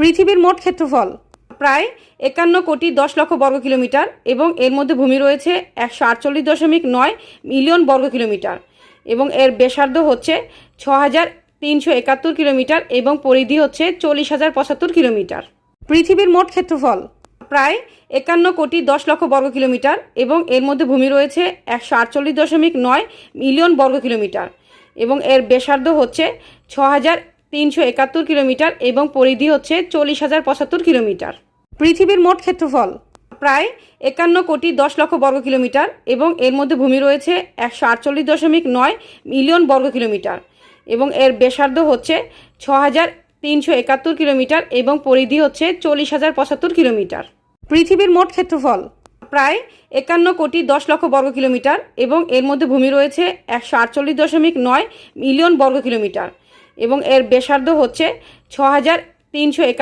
পৃথিবীর মোট ক্ষেত্রফল প্রায় 51,10,00,000 বর্গ কিলোমিটার এবং এর মধ্যে ভূমি রয়েছে 148.9 মিলিয়ন বর্গ কিলোমিটার এবং এর ব্যাসার্ধ হচ্ছে 6,371 কিলোমিটার এবং পরিধি হচ্ছে 40,075 কিলোমিটার। পৃথিবীর মোট ক্ষেত্রফল প্রায় 51,10,00,000 বর্গ কিলোমিটার এবং এর মধ্যে ভূমি রয়েছে 148.9 মিলিয়ন বর্গ কিলোমিটার এবং এর ব্যাসার্ধ হচ্ছে 6,371 কিলোমিটার এবং পরিধি হচ্ছে 40,075 কিলোমিটার। পৃথিবীর মোট ক্ষেত্রফল প্রায় 51,10,00,000 বর্গ কিলোমিটার এবং এর মধ্যে ভূমি রয়েছে 148.9 মিলিয়ন বর্গ কিলোমিটার এবং এর ব্যাসার্ধ হচ্ছে 6,371 কিলোমিটার এবং পরিধি হচ্ছে 40,075 কিলোমিটার। পৃথিবীর মোট ক্ষেত্রফল প্রায় 51,10,00,000 বর্গ কিলোমিটার এবং এর মধ্যে ভূমি রয়েছে 148.9 মিলিয়ন বর্গ কিলোমিটার এবং এর ব্যাসার্ধ হচ্ছে 6,371